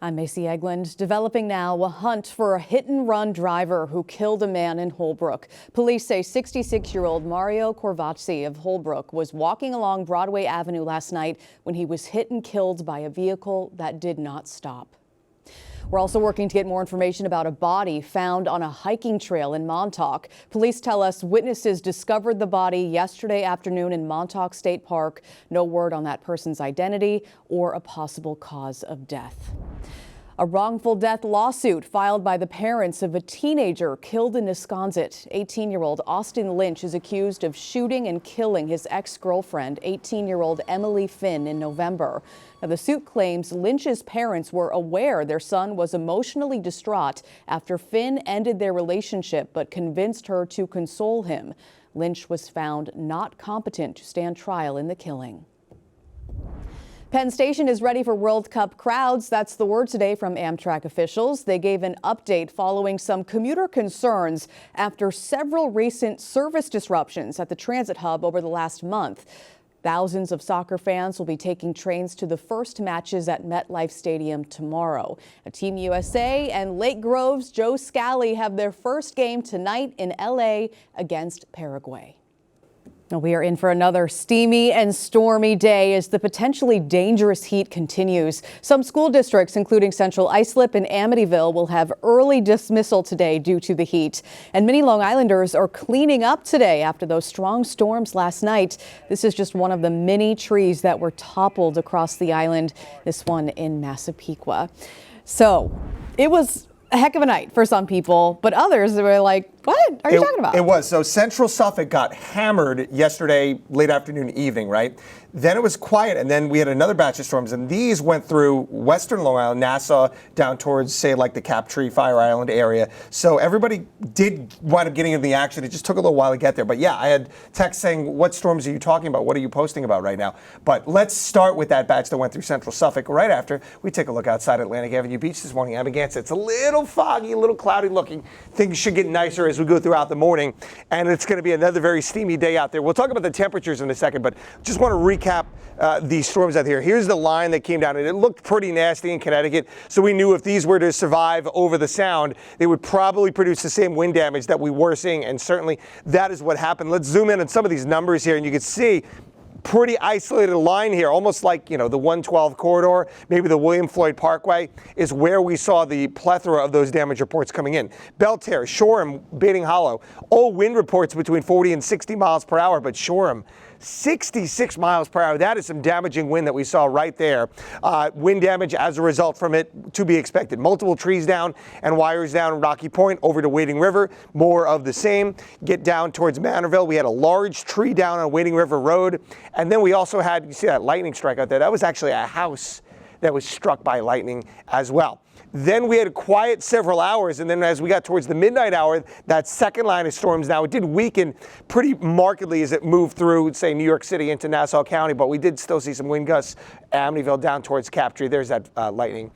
I'm Macy Egland. Developing now, a hunt for a hit-and-run driver who killed a man in Holbrook. Police say 66-year-old Mario Corvazzi of Holbrook was walking along Broadway Avenue last night when he was hit and killed by a vehicle that did not stop. We're also working to get more information about a body found on a hiking trail in Montauk. Police tell us witnesses discovered the body yesterday afternoon in Montauk State Park. No word on that person's identity or a possible cause of death. A wrongful death lawsuit filed by the parents of a teenager killed in Wisconsin. 18-year-old Austin Lynch is accused of shooting and killing his ex-girlfriend, 18-year-old Emily Finn, in November. Now, the suit claims Lynch's parents were aware their son was emotionally distraught after Finn ended their relationship but convinced her to console him. Lynch was found not competent to stand trial in the killing. Penn Station is ready for World Cup crowds. That's the word today from Amtrak officials. They gave an update following some commuter concerns after several recent service disruptions at the transit hub over the last month. Thousands of soccer fans will be taking trains to the first matches at MetLife Stadium tomorrow. Team USA and Lake Grove's Joe Scally have their first game tonight in LA against Paraguay. We are in for another steamy and stormy day as the potentially dangerous heat continues. Some school districts, including Central Islip and Amityville, will have early dismissal today due to the heat. And many Long Islanders are cleaning up today after those strong storms last night. This is just one of the many trees that were toppled across the island, this one in Massapequa. So it was a heck of a night for some people, but others were like, what are you talking about? It was. So Central Suffolk got hammered yesterday, late afternoon, evening, right? Then it was quiet, and then we had another batch of storms, and these went through western Long Island, Nassau, down towards, say, like the Captree, Fire Island area. So everybody did wind up getting into the action. It just took a little while to get there. But yeah, I had texts saying, what storms are you talking about? What are you posting about right now? But let's start with that batch that went through Central Suffolk right after we take a look outside Atlantic Avenue Beach this morning. Amagansett, it's a little foggy, a little cloudy looking. Things should get nicer as we go throughout the morning, and it's going to be another very steamy day out there. We'll talk about the temperatures in a second, but just want to recap these storms out here. Here's the line that came down, and it looked pretty nasty in Connecticut, so we knew if these were to survive over the sound, they would probably produce the same wind damage that we were seeing, and certainly that is what happened. Let's zoom in on some of these numbers here, and you can see pretty isolated line here, almost like, the 112 corridor, maybe the William Floyd Parkway is where we saw the plethora of those damage reports coming in. Belterre, Shoreham, Bating Hollow, all wind reports between 40 and 60 miles per hour, but Shoreham, 66 miles per hour. That is some damaging wind that we saw right there. Wind damage as a result from it to be expected. Multiple trees down and wires down in Rocky Point over to Wading River. More of the same. Get down towards Manorville. We had a large tree down on Wading River Road. And then we also had, you see that lightning strike out there? That was actually a house that was struck by lightning as well. Then we had a quiet several hours, and then as we got towards the midnight hour, that second line of storms now, it did weaken pretty markedly as it moved through, say, New York City into Nassau County, but we did still see some wind gusts, Amityville down towards Captree. There's that lightning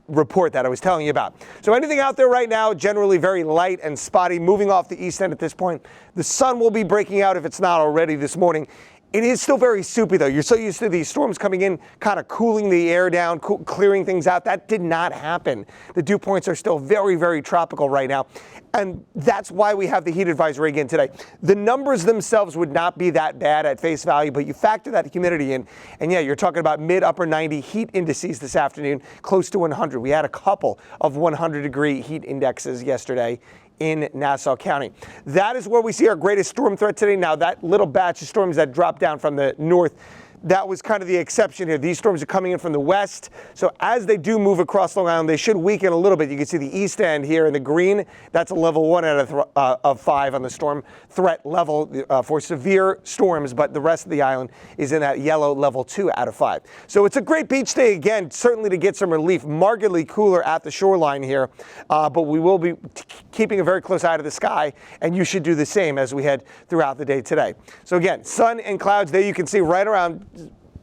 report that I was telling you about. So anything out there right now, generally very light and spotty, moving off the east end at this point. The sun will be breaking out if it's not already this morning. It is still very soupy, though. You're so used to these storms coming in, kind of cooling the air down, clearing things out. That did not happen. The dew points are still very, very tropical right now. And that's why we have the heat advisory again today. The numbers themselves would not be that bad at face value, but you factor that humidity in. And yeah, you're talking about mid-upper 90 heat indices this afternoon, close to 100. We had a couple of 100-degree heat indexes yesterday in Nassau County. That is where we see our greatest storm threat today. Now, that little batch of storms that dropped down from the north, that was kind of the exception here. These storms are coming in from the west. So as they do move across Long Island, they should weaken a little bit. You can see the east end here in the green. That's a level 1 out of 5 on the storm threat level for severe storms, but the rest of the island is in that yellow level 2 out of 5. So it's a great beach day again, certainly to get some relief, markedly cooler at the shoreline here, but we will be keeping a very close eye to the sky, and you should do the same as we head throughout the day today. So again, sun and clouds there you can see right around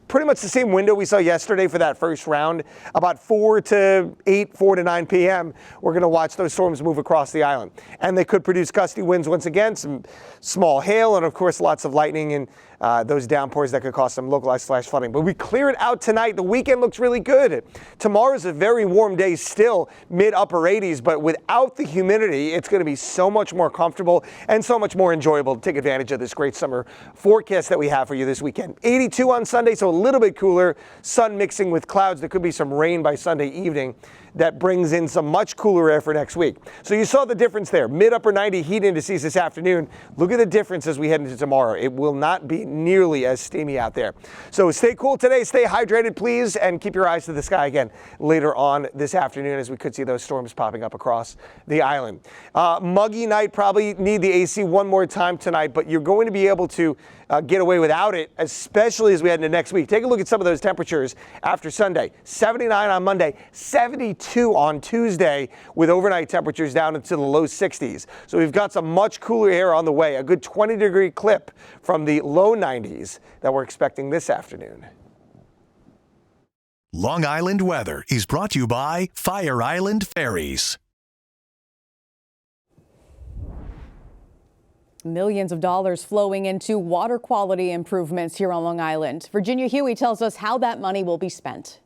pretty much the same window we saw yesterday for that first round. About 4 to 9 p.m., we're going to watch those storms move across the island. And they could produce gusty winds once again, some small hail, and of course lots of lightning and those downpours that could cause some localized flash flooding. But we clear it out tonight. The weekend looks really good. Tomorrow's a very warm day still, mid-upper 80s, but without the humidity, it's going to be so much more comfortable and so much more enjoyable to take advantage of this great summer forecast that we have for you this weekend. 82 on Sunday, so a little bit cooler. Sun mixing with clouds. There could be some rain by Sunday evening. That brings in some much cooler air for next week. So you saw the difference there. Mid-upper 90 heat indices this afternoon. Look at the difference as we head into tomorrow. It will not be nearly as steamy out there. So stay cool today, stay hydrated, please, and keep your eyes to the sky again later on this afternoon as we could see those storms popping up across the island. Muggy night, probably need the AC one more time tonight, but you're going to be able to get away without it, especially as we head into next week. Take a look at some of those temperatures after Sunday. 79 on Monday, 72 on Tuesday, with overnight temperatures down into the low 60s. So we've got some much cooler air on the way, a good 20-degree clip from the low 90s that we're expecting this afternoon. Long Island weather is brought to you by Fire Island Ferries. Millions of dollars flowing into water quality improvements here on Long Island. Virginia Huey tells us how that money will be spent.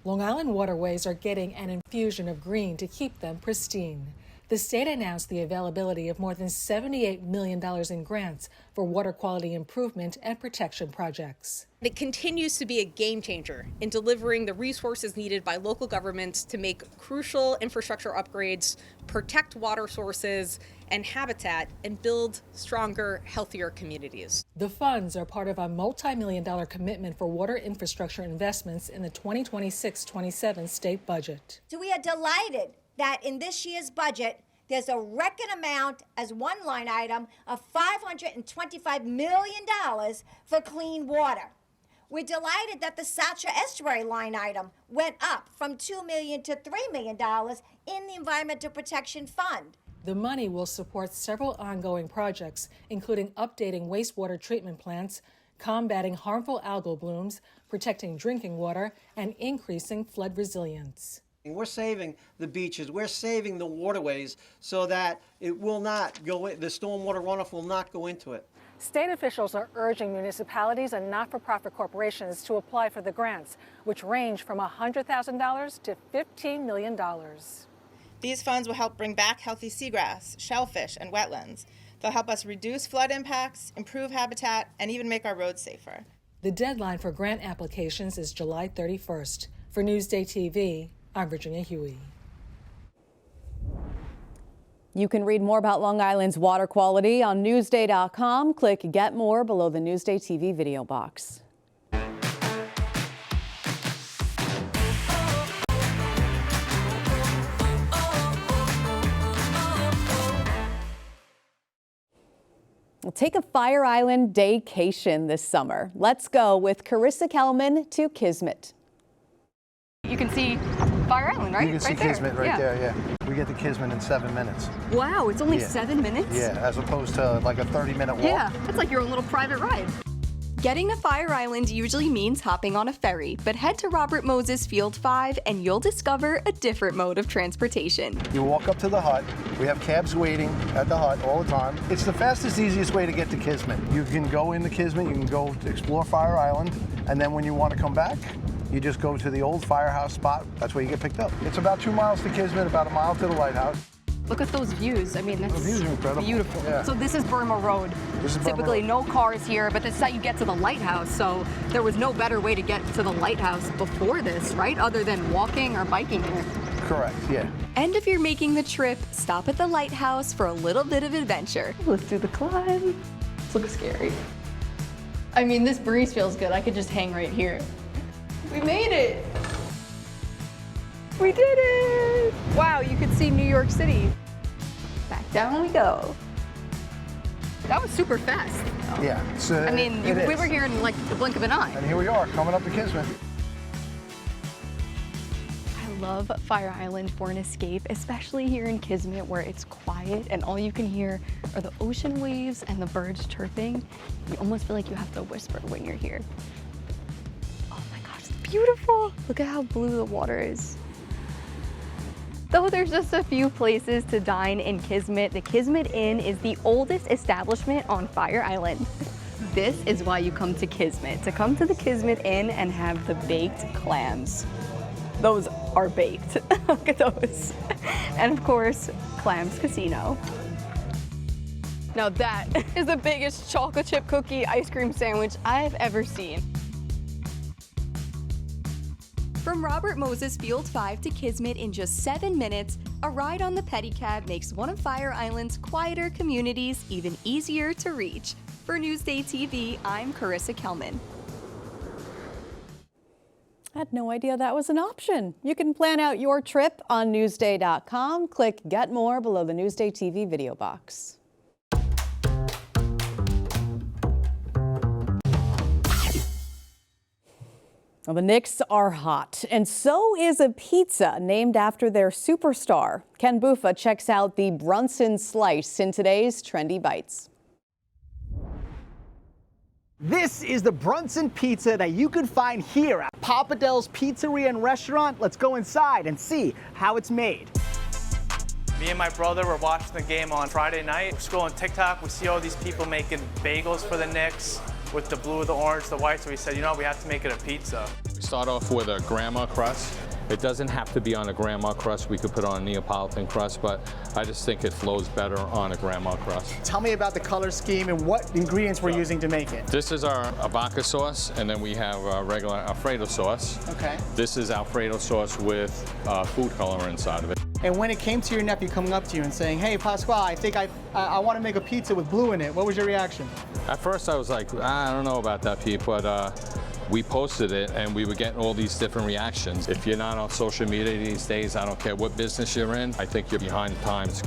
Long Island waterways are getting an infusion of green to keep them pristine. The state announced the availability of more than $78 million in grants for water quality improvement and protection projects. It continues to be a game changer in delivering the resources needed by local governments to make crucial infrastructure upgrades, protect water sources and habitat, and build stronger, healthier communities. The funds are part of a multi-million-dollar commitment for water infrastructure investments in the 2026-27 state budget. So we are delighted that in this year's budget, there's a record amount as one line item of $525 million for clean water. We're delighted that the Satcha Estuary line item went up from $2 million to $3 million in the Environmental Protection Fund. The money will support several ongoing projects, including updating wastewater treatment plants, combating harmful algal blooms, protecting drinking water, and increasing flood resilience. We're saving the beaches, we're saving the waterways so that it will not go in, the stormwater runoff will not go into it. State officials are urging municipalities and not-for-profit corporations to apply for the grants, which range from $100,000 to $15 million. These funds will help bring back healthy seagrass, shellfish, and wetlands. They'll help us reduce flood impacts, improve habitat, and even make our roads safer. The deadline for grant applications is July 31st. For Newsday TV, I'm Virginia Huey. You can read more about Long Island's water quality on Newsday.com. Click Get More below the Newsday TV video box. We'll take a Fire Island daycation this summer. Let's go with Carissa Kelman to Kismet. You can see Fire Island, right? You can see Kismet right there, yeah. We get to Kismet in 7 minutes. Wow, it's only 7 minutes? Yeah, as opposed to like a 30-minute walk. Yeah, it's like your own little private ride. Getting to Fire Island usually means hopping on a ferry, but head to Robert Moses Field 5 and you'll discover a different mode of transportation. You walk up to the hut. We have cabs waiting at the hut all the time. It's the fastest, easiest way to get to Kismet. You can go into Kismet, you can go to explore Fire Island, and then when you want to come back, you just go to the old firehouse spot. That's where you get picked up. It's about 2 miles to Kismet, about a mile to the lighthouse. Look at those views. I mean, that's the views are incredible. Beautiful. Yeah. So this is Burma Road. This is Typically Burma Road. no cars here, but this is how you get to the lighthouse. So there was no better way to get to the lighthouse before this, right? Other than walking or biking here. Correct, yeah. And if you're making the trip, stop at the lighthouse for a little bit of adventure. Let's do the climb. This looks scary. I mean, this breeze feels good. I could just hang right here. We made it! We did it! Wow, you could see New York City. Back down we go. That was super fast. Yeah. I mean, we were here in like the blink of an eye. And here we are, coming up to Kismet. I love Fire Island for an escape, especially here in Kismet where it's quiet and all you can hear are the ocean waves and the birds chirping. You almost feel like you have to whisper when you're here. Oh my gosh, it's beautiful. Look at how blue the water is. Though there's just a few places to dine in Kismet, the Kismet Inn is the oldest establishment on Fire Island. This is why you come to Kismet, to come to the Kismet Inn and have the baked clams. Those are baked. Look at those. And of course, Clams Casino. Now that is the biggest chocolate chip cookie ice cream sandwich I've ever seen. From Robert Moses Field 5 to Kismet in just 7 minutes, a ride on the pedicab makes one of Fire Island's quieter communities even easier to reach. For Newsday TV, I'm Carissa Kelman. I had no idea that was an option. You can plan out your trip on Newsday.com. Click Get More below the Newsday TV video box. Well, the Knicks are hot, and so is a pizza named after their superstar. Ken Buffa checks out the Brunson Slice in today's Trendy Bites. This is the Brunson pizza that you can find here at Papa Del's Pizzeria and Restaurant. Let's go inside and see how it's made. Me and my brother were watching the game on Friday night. We're scrolling TikTok, we see all these people making bagels for the Knicks with the blue, the orange, the white, so we said, you know, we have to make it a pizza. We start off with a grandma crust. It doesn't have to be on a grandma crust. We could put on a Neapolitan crust, but I just think it flows better on a grandma crust. Tell me about the color scheme and what ingredients we're using to make it. This is our Avoca sauce, and then we have regular Alfredo sauce. Okay. This is Alfredo sauce with food color inside of it. And when it came to your nephew coming up to you and saying, hey, Pasquale, I think I want to make a pizza with blue in it, what was your reaction? At first I was like, I don't know about that, Pete, but we posted it and we were getting all these different reactions. If you're not on social media these days, I don't care what business you're in, I think you're behind the times.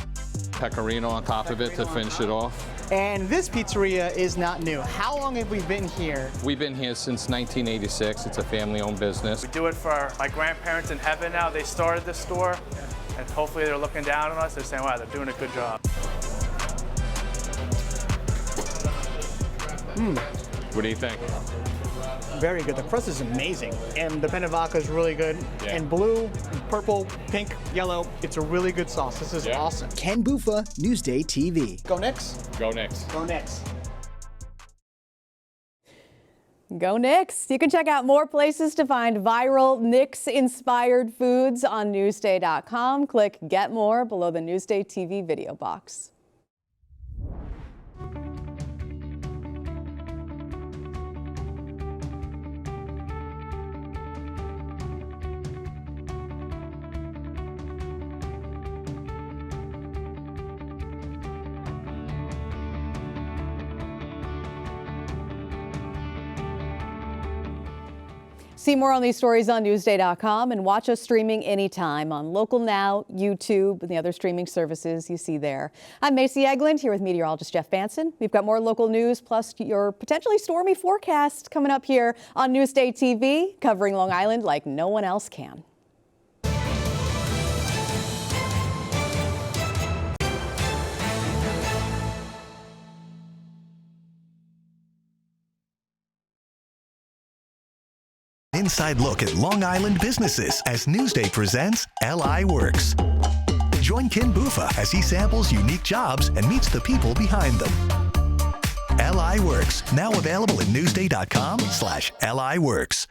Pecorino on top of it to finish it off. And this pizzeria is not new. How long have we been here? We've been here since 1986. It's a family-owned business. We do it for my grandparents in heaven now. They started this store, and hopefully they're looking down on us. They're saying, wow, they're doing a good job. What do you think? Very good. The crust is amazing, and the penne vodka is really good. Yeah. And blue, purple, pink, yellow. It's a really good sauce. This is awesome. Ken Buffa, Newsday TV. Go Knicks. Go Knicks. Go Knicks. Go Knicks. You can check out more places to find viral Knicks-inspired foods on Newsday.com. Click Get More below the Newsday TV video box. See more on these stories on Newsday.com and watch us streaming anytime on Local Now, YouTube, and the other streaming services you see there. I'm Macy Eglund here with meteorologist Jeff Banson. We've got more local news plus your potentially stormy forecast coming up here on Newsday TV, covering Long Island like no one else can. Inside look at Long Island businesses as Newsday presents LI Works. Join Ken Buffa as he samples unique jobs and meets the people behind them. LI Works, now available at Newsday.com/LI Works.